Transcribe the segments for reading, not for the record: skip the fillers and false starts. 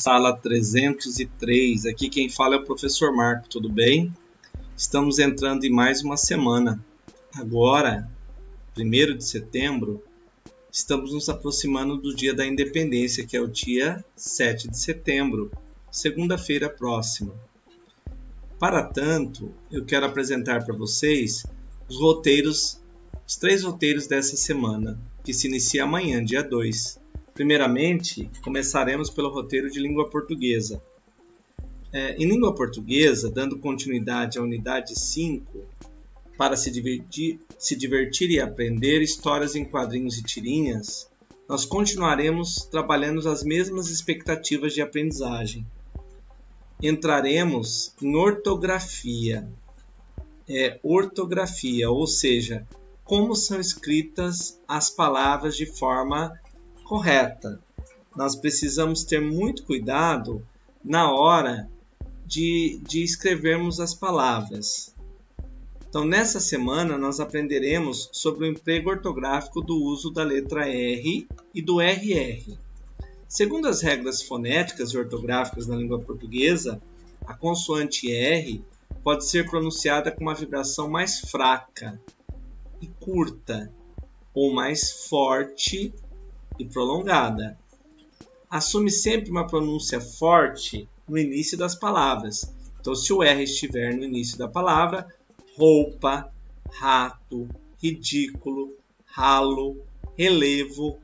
Sala 303, aqui quem fala é o professor Marco, tudo bem? Estamos entrando em mais uma semana. Agora, 1º de setembro, estamos nos aproximando do dia da independência, que é o dia 7 de setembro, segunda-feira próxima. Para tanto, eu quero apresentar para vocês os 3 roteiros dessa semana, que se inicia amanhã, dia 2. Primeiramente, começaremos pelo roteiro de língua portuguesa. Em língua portuguesa, dando continuidade à unidade 5, para se divertir e aprender histórias em quadrinhos e tirinhas, nós continuaremos trabalhando as mesmas expectativas de aprendizagem. Entraremos em ortografia. Ortografia, ou seja, como são escritas as palavras de forma correta. Nós precisamos ter muito cuidado na hora de escrevermos as palavras. Então, nessa semana, nós aprenderemos sobre o emprego ortográfico do uso da letra R e do RR. Segundo as regras fonéticas e ortográficas na língua portuguesa, a consoante R pode ser pronunciada com uma vibração mais fraca e curta, ou mais forte e prolongada. Assume sempre uma pronúncia forte no início das palavras. Então, se o R estiver no início da palavra, roupa, rato, ridículo, ralo, relevo,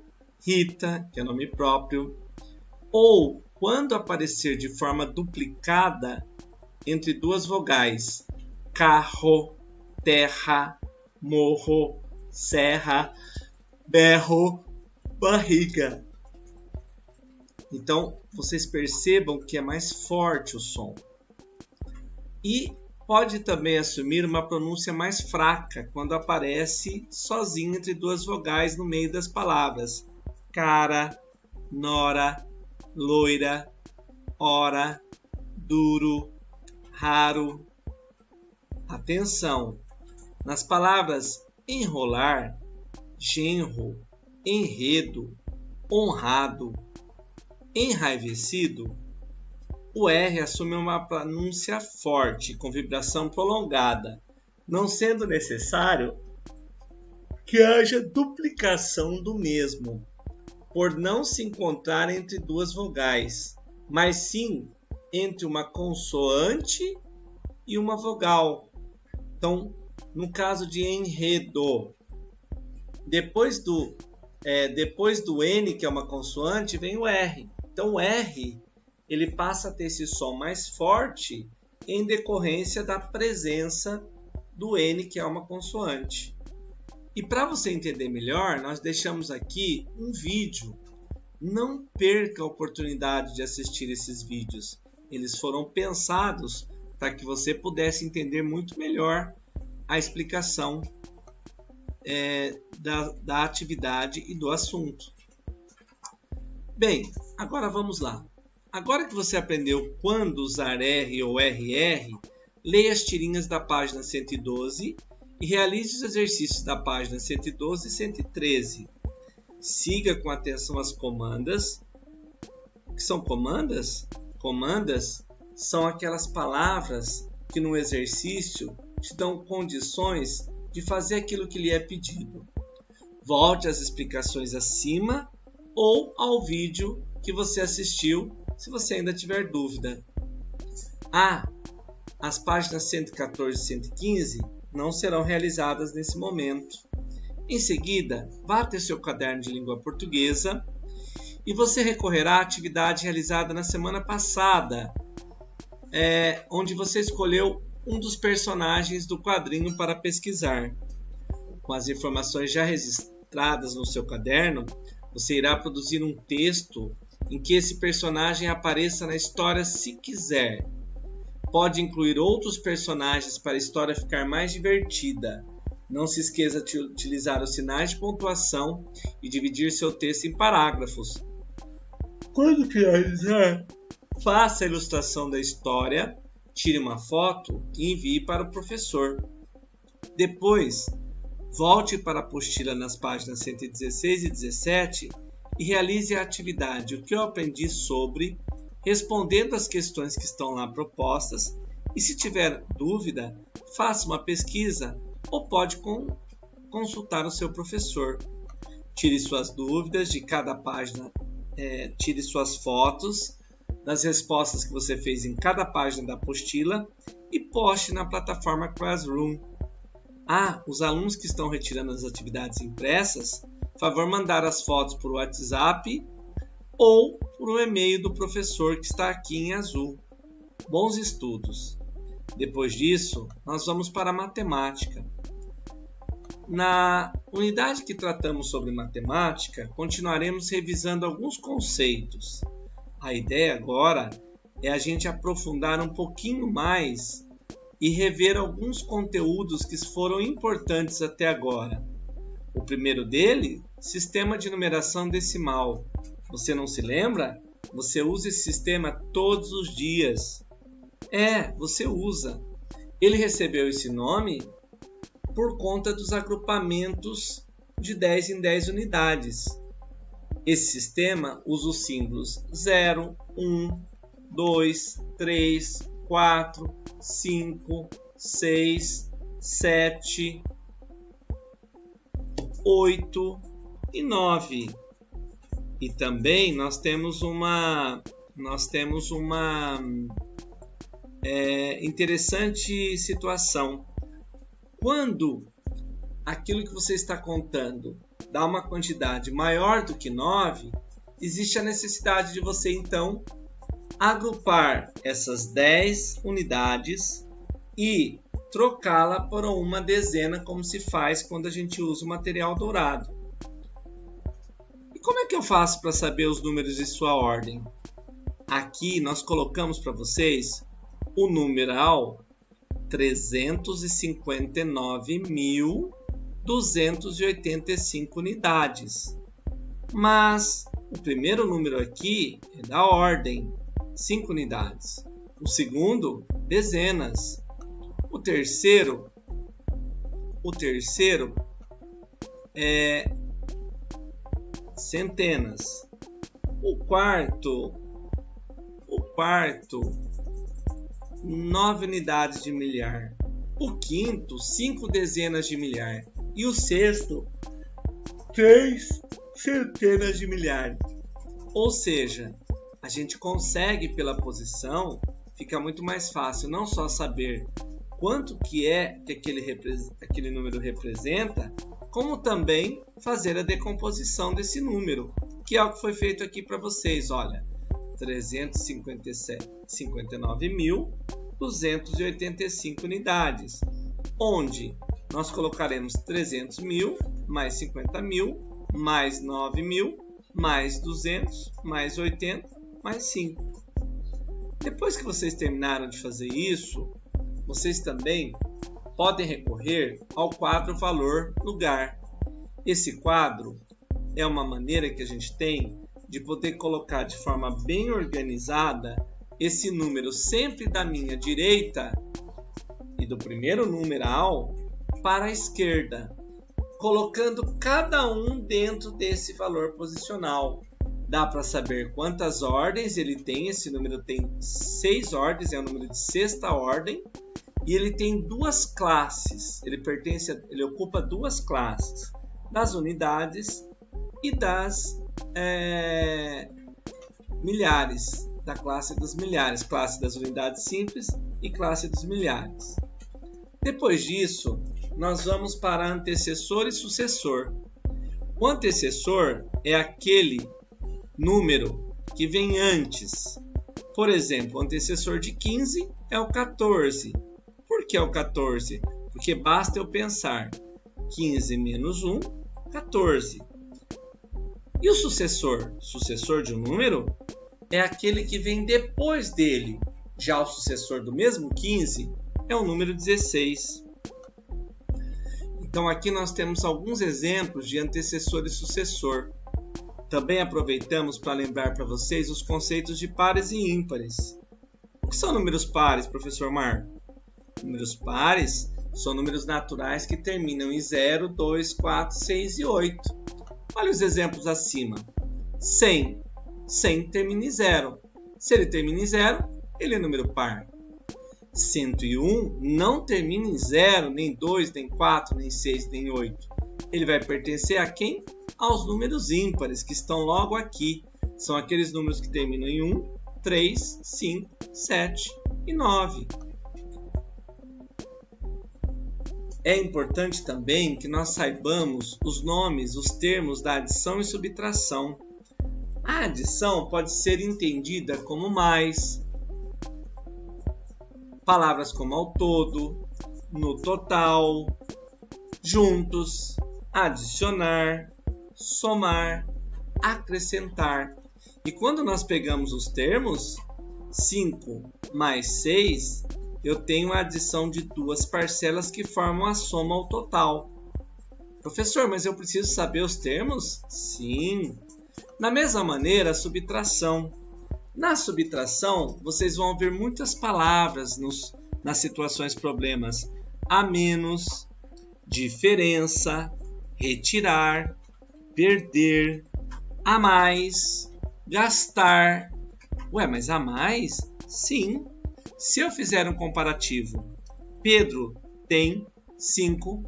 Rita, que é nome próprio, ou quando aparecer de forma duplicada entre duas vogais, carro, terra, morro, serra, berro, barriga. Então, vocês percebam que é mais forte o som. E pode também assumir uma pronúncia mais fraca quando aparece sozinho entre duas vogais no meio das palavras. Cara, nora, loira, hora, duro, raro. Atenção! Nas palavras enrolar, genro, enredo, honrado, enraivecido, o R assume uma pronúncia forte, com vibração prolongada, não sendo necessário que haja duplicação do mesmo, por não se encontrar entre duas vogais, mas sim entre uma consoante e uma vogal. Então, no caso de enredo, depois do N, que é uma consoante, vem o R. Então, o R ele passa a ter esse som mais forte em decorrência da presença do N, que é uma consoante. E para você entender melhor, nós deixamos aqui um vídeo. Não perca a oportunidade de assistir esses vídeos. Eles foram pensados para que você pudesse entender muito melhor a explicação da atividade e do assunto. Bem, agora vamos lá. Agora que você aprendeu quando usar R ou RR, leia as tirinhas da página 112 e realize os exercícios da página 112 e 113. Siga com atenção as comandas. O que são comandas? Comandas são aquelas palavras que no exercício te dão condições de fazer aquilo que lhe é pedido. Volte às explicações acima ou ao vídeo que você assistiu, se você ainda tiver dúvida. As páginas 114 e 115 não serão realizadas nesse momento. Em seguida, vá até seu caderno de língua portuguesa e você recorrerá à atividade realizada na semana passada, onde você escolheu um dos personagens do quadrinho para pesquisar. Com as informações já registradas no seu caderno, você irá produzir um texto em que esse personagem apareça na história se quiser. Pode incluir outros personagens para a história ficar mais divertida. Não se esqueça de utilizar os sinais de pontuação e dividir seu texto em parágrafos. Quando finalizar, faça a ilustração da história, tire uma foto e envie para o professor. Depois, volte para a apostila nas páginas 116 e 17 e realize a atividade O que eu aprendi sobre respondendo as questões que estão lá propostas, e se tiver dúvida, faça uma pesquisa ou pode consultar o seu professor. Tire suas dúvidas de cada página, tire suas fotos das respostas que você fez em cada página da apostila e poste na plataforma Classroom. Os alunos que estão retirando as atividades impressas, favor mandar as fotos por WhatsApp ou por um e-mail do professor que está aqui em azul. Bons estudos! Depois disso, nós vamos para a matemática. Na unidade que tratamos sobre matemática, continuaremos revisando alguns conceitos. A ideia agora é a gente aprofundar um pouquinho mais e rever alguns conteúdos que foram importantes até agora. O primeiro dele, sistema de numeração decimal. Você não se lembra? Você usa esse sistema todos os dias. Você usa. Ele recebeu esse nome por conta dos agrupamentos de 10 em 10 unidades. Esse sistema usa os símbolos 0, 1, 2, 3, 4, 5, 6, 7, 8 e 9. E também nós temos uma interessante situação. Quando aquilo que você está contando dá uma quantidade maior do que 9, existe a necessidade de você então agrupar essas 10 unidades e trocá-la por uma dezena, como se faz quando a gente usa o material dourado. E como é que eu faço para saber os números e sua ordem? Aqui nós colocamos para vocês o numeral 359.285 unidades. Mas o primeiro número aqui é da ordem, 5 unidades. O segundo, dezenas. O terceiro é centenas. O quarto, 9 unidades de milhar. O quinto, 5 dezenas de milhar. E o sexto, 3 centenas de milhares. Ou seja, a gente consegue pela posição, fica muito mais fácil não só saber quanto que aquele número representa, como também fazer a decomposição desse número, que é o que foi feito aqui para vocês. Olha, 359.285 unidades, onde nós colocaremos 300.000, mais 50.000, mais 9.000, mais 200, mais 80, mais 5. Depois que vocês terminaram de fazer isso, vocês também podem recorrer ao quadro valor lugar. Esse quadro é uma maneira que a gente tem de poder colocar de forma bem organizada esse número sempre da minha direita e do primeiro numeral para a esquerda, colocando cada um dentro desse valor posicional. Dá para saber quantas ordens ele tem. Esse número tem 6 ordens, é o número de sexta ordem, e ele tem 2 classes. Ele ocupa 2 classes, das unidades e das milhares, da classe dos milhares, classe das unidades simples e classe dos milhares. Depois disso, nós vamos para antecessor e sucessor. O antecessor é aquele número que vem antes. Por exemplo, o antecessor de 15 é o 14. Por que é o 14? Porque basta eu pensar 15 menos 1, 14. E o sucessor? O sucessor de um número é aquele que vem depois dele. Já o sucessor do mesmo 15 é o número 16. Então aqui nós temos alguns exemplos de antecessor e sucessor. Também aproveitamos para lembrar para vocês os conceitos de pares e ímpares. O que são números pares, professor Marco? Números pares são números naturais que terminam em 0, 2, 4, 6 e 8. Olha os exemplos acima. 100. 100 termina em 0. Se ele termina em 0, ele é número par. 101 não termina em 0, nem 2, nem 4, nem 6, nem 8. Ele vai pertencer a quem? Aos números ímpares, que estão logo aqui. São aqueles números que terminam em 1, 3, 5, 7 e 9. É importante também que nós saibamos os nomes, os termos da adição e subtração. A adição pode ser entendida como mais, palavras como ao todo, no total, juntos, adicionar, somar, acrescentar. E quando nós pegamos os termos, 5 mais 6, eu tenho a adição de duas parcelas que formam a soma ao total. Professor, mas eu preciso saber os termos? Sim. Da mesma maneira, a subtração. Na subtração, vocês vão ver muitas palavras nas situações problemas. A menos, diferença, retirar, perder, a mais, gastar. Ué, mas a mais? Sim. Se eu fizer um comparativo, Pedro tem 5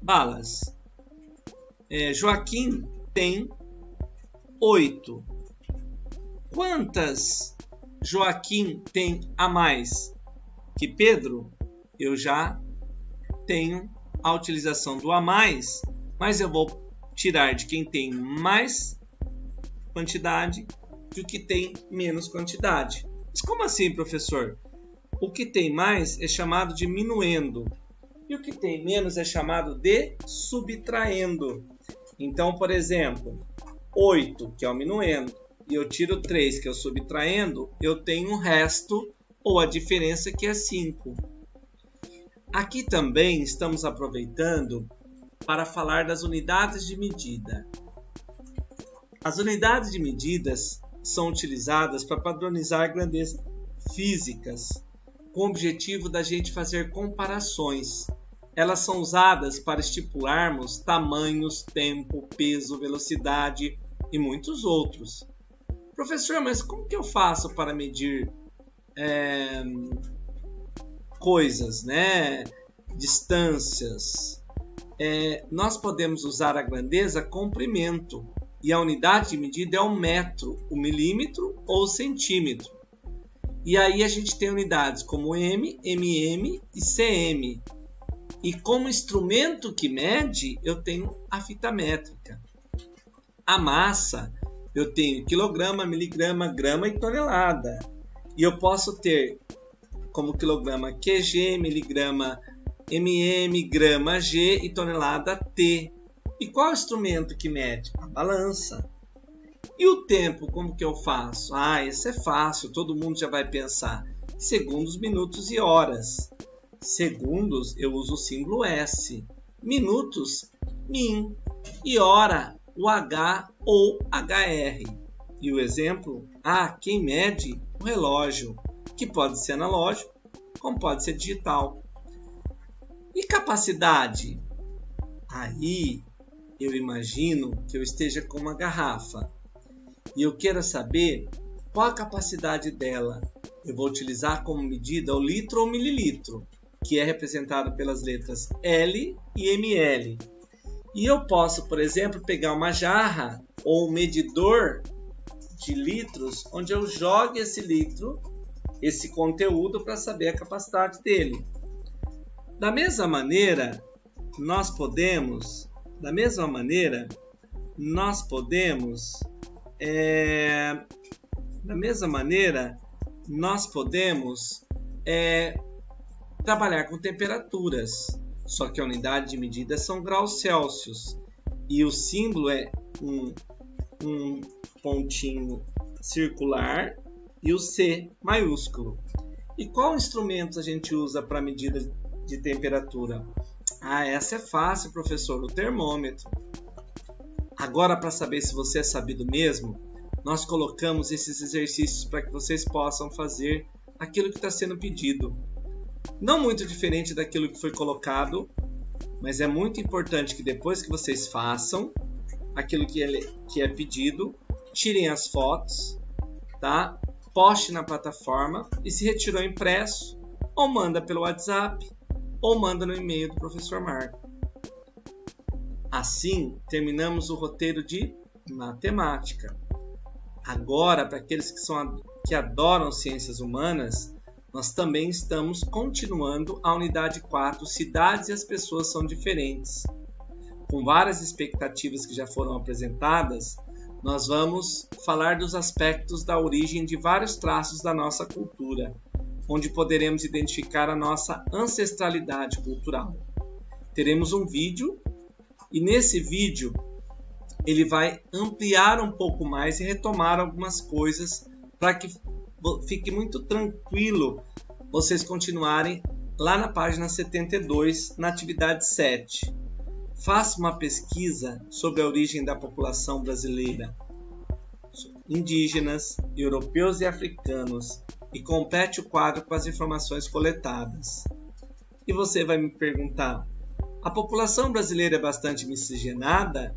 balas. Joaquim tem 8. Quantas Joaquim tem a mais que Pedro? Eu já tenho a utilização do a mais, mas eu vou tirar de quem tem mais quantidade do que tem menos quantidade. Mas como assim, professor? O que tem mais é chamado de minuendo e o que tem menos é chamado de subtraindo. Então, por exemplo, 8, que é o minuendo, e eu tiro 3, que é o subtraindo, eu tenho o resto ou a diferença, que é 5. Aqui também estamos aproveitando para falar das unidades de medida. As unidades de medidas são utilizadas para padronizar grandezas físicas, com o objetivo da gente fazer comparações. Elas são usadas para estipularmos tamanhos, tempo, peso, velocidade e muitos outros. Professor, mas como que eu faço para medir coisas, né? Distâncias? Nós podemos usar a grandeza comprimento e a unidade de medida é o metro, o milímetro ou o centímetro. E aí a gente tem unidades como M, MM e CM. E como instrumento que mede, eu tenho a fita métrica. A massa, eu tenho quilograma, miligrama, grama e tonelada. E eu posso ter como quilograma QG, miligrama MM, grama G e tonelada T. E qual é o instrumento que mede? A balança. E o tempo, como que eu faço? Isso é fácil, todo mundo já vai pensar. Segundos, minutos e horas. Segundos, eu uso o símbolo S. Minutos, min. E hora, o H ou HR. E o exemplo, quem mede? O relógio, que pode ser analógico, como pode ser digital. E capacidade? Aí, eu imagino que eu esteja com uma garrafa e eu quero saber qual a capacidade dela. Eu vou utilizar como medida o litro ou mililitro, que é representado pelas letras L e ml. E eu posso, por exemplo, pegar uma jarra ou um medidor de litros, onde eu jogue esse litro, esse conteúdo, para saber a capacidade dele. Da mesma maneira, nós podemos trabalhar com temperaturas, só que a unidade de medida são graus Celsius e o símbolo é um pontinho circular e o C maiúsculo. E qual instrumento a gente usa para medida de temperatura? Essa é fácil, professor, o termômetro. Agora, para saber se você é sabido mesmo, nós colocamos esses exercícios para que vocês possam fazer aquilo que está sendo pedido. Não muito diferente daquilo que foi colocado, mas é muito importante que depois que vocês façam aquilo que é pedido, tirem as fotos, tá? poste na plataforma e se retirou impresso, ou manda pelo WhatsApp, ou manda no e-mail do professor Marco. Assim, terminamos o roteiro de matemática. Agora, para aqueles que adoram ciências humanas, nós também estamos continuando a unidade 4, Cidades e as Pessoas São Diferentes. Com várias expectativas que já foram apresentadas, nós vamos falar dos aspectos da origem de vários traços da nossa cultura, onde poderemos identificar a nossa ancestralidade cultural. Teremos um vídeo, e nesse vídeo ele vai ampliar um pouco mais e retomar algumas coisas para que fique muito tranquilo vocês continuarem lá na página 72, na atividade 7. Faça uma pesquisa sobre a origem da população brasileira, indígenas, europeus e africanos, e complete o quadro com as informações coletadas. E você vai me perguntar, a população brasileira é bastante miscigenada?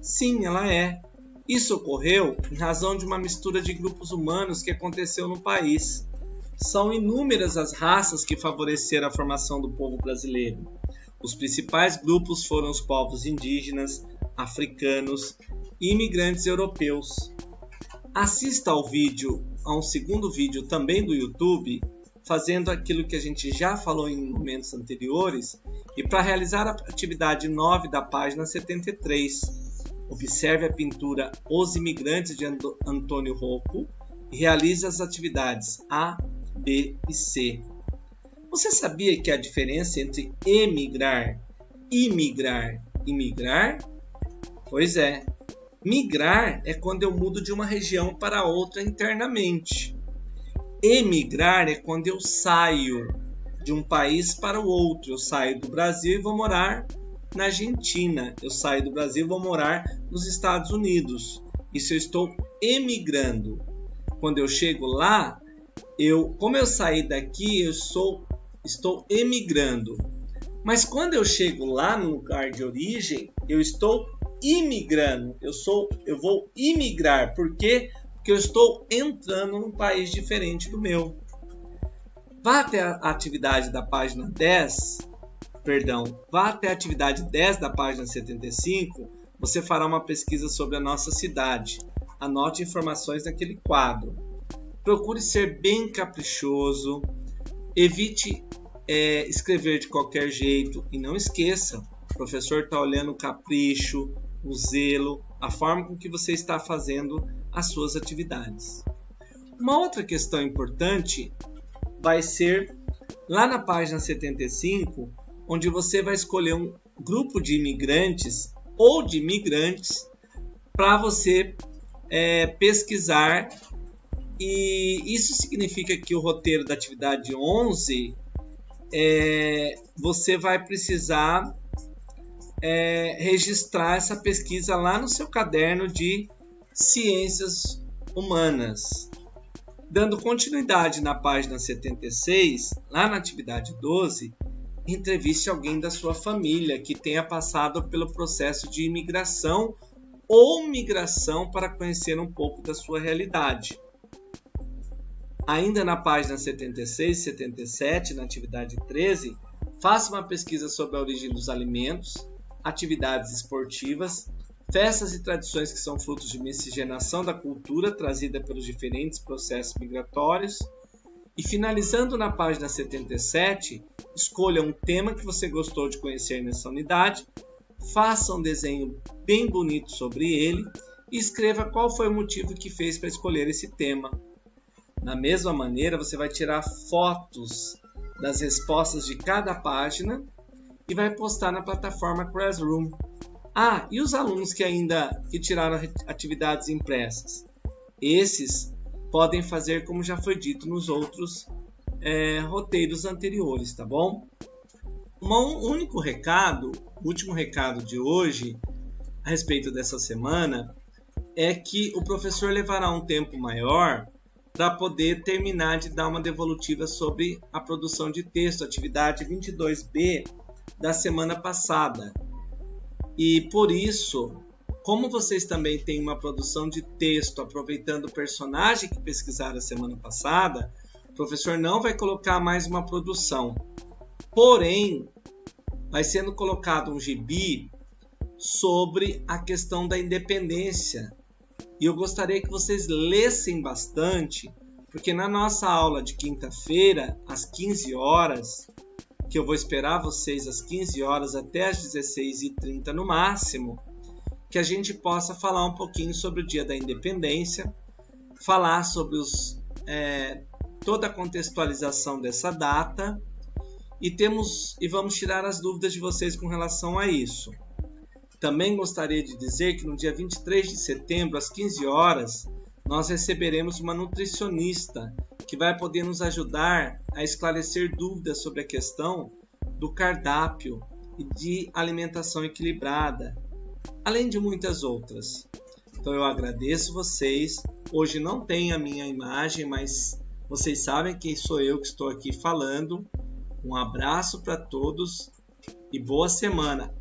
Sim, ela é. Isso ocorreu em razão de uma mistura de grupos humanos que aconteceu no país. São inúmeras as raças que favoreceram a formação do povo brasileiro. Os principais grupos foram os povos indígenas, africanos e imigrantes europeus. Assista ao vídeo, a um segundo vídeo também do YouTube, fazendo aquilo que a gente já falou em momentos anteriores, e para realizar a atividade 9 da página 73, observe a pintura Os Imigrantes de Antônio Rocco e realize as atividades A, B e C. Você sabia que a diferença entre emigrar, imigrar e migrar? Pois é, migrar é quando eu mudo de uma região para outra internamente. Emigrar é quando eu saio de um país para o outro. Eu saio do Brasil e vou morar na Argentina. Eu saio do Brasil e vou morar nos Estados Unidos. Isso eu estou emigrando. Quando eu chego lá, como eu saí daqui, eu estou emigrando. Mas quando eu chego lá no lugar de origem, eu estou imigrando. Eu vou imigrar. Por quê? Porque eu estou entrando num país diferente do meu. Vá até a atividade da página 10, vá até a atividade 10 da página 75, você fará uma pesquisa sobre a nossa cidade. Anote informações naquele quadro. Procure ser bem caprichoso, evite escrever de qualquer jeito e não esqueça, o professor está olhando o capricho, o zelo, a forma com que você está fazendo as suas atividades. Uma outra questão importante vai ser lá na página 75, onde você vai escolher um grupo de imigrantes ou de migrantes para você pesquisar. E isso significa que o roteiro da atividade 11, você vai precisar registrar essa pesquisa lá no seu caderno de Ciências Humanas. Dando continuidade na página 76, lá na atividade 12, entreviste alguém da sua família que tenha passado pelo processo de imigração ou migração para conhecer um pouco da sua realidade. Ainda na página 76 e 77, na atividade 13, faça uma pesquisa sobre a origem dos alimentos, atividades esportivas, festas e tradições que são frutos de miscigenação da cultura trazida pelos diferentes processos migratórios. E finalizando na página 77, escolha um tema que você gostou de conhecer nessa unidade, faça um desenho bem bonito sobre ele e escreva qual foi o motivo que fez para escolher esse tema. Da mesma maneira, você vai tirar fotos das respostas de cada página e vai postar na plataforma Classroom. E os alunos que tiraram atividades impressas? Esses podem fazer como já foi dito nos outros roteiros anteriores, tá bom? Um único recado, o último recado de hoje, a respeito dessa semana, é que o professor levará um tempo maior para poder terminar de dar uma devolutiva sobre a produção de texto, atividade 22B da semana passada. E por isso, Como vocês também têm uma produção de texto aproveitando o personagem que pesquisaram a semana passada, o professor não vai colocar mais uma produção. Porém, vai sendo colocado um gibi sobre a questão da independência. E eu gostaria que vocês lessem bastante, porque na nossa aula de quinta-feira, às 15 horas, que eu vou esperar vocês às 15 horas até às 16h30 no máximo, que a gente possa falar um pouquinho sobre o Dia da Independência, falar sobre toda a contextualização dessa data e vamos tirar as dúvidas de vocês com relação a isso. Também gostaria de dizer que no dia 23 de setembro, às 15 horas, nós receberemos uma nutricionista que vai poder nos ajudar a esclarecer dúvidas sobre a questão do cardápio e de alimentação equilibrada, além de muitas outras. Então eu agradeço vocês. Hoje não tem a minha imagem, mas vocês sabem que sou eu que estou aqui falando. Um abraço para todos e boa semana.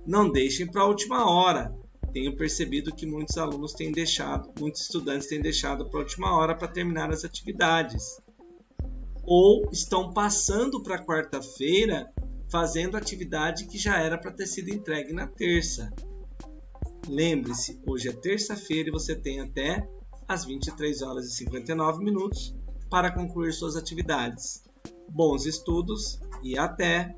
Não deixem para a última hora. Tenho percebido que muitos estudantes têm deixado para a última hora para terminar as atividades. Ou estão passando para quarta-feira fazendo atividade que já era para ter sido entregue na terça. Lembre-se, hoje é terça-feira e você tem até às 23h59 para concluir suas atividades. Bons estudos e até!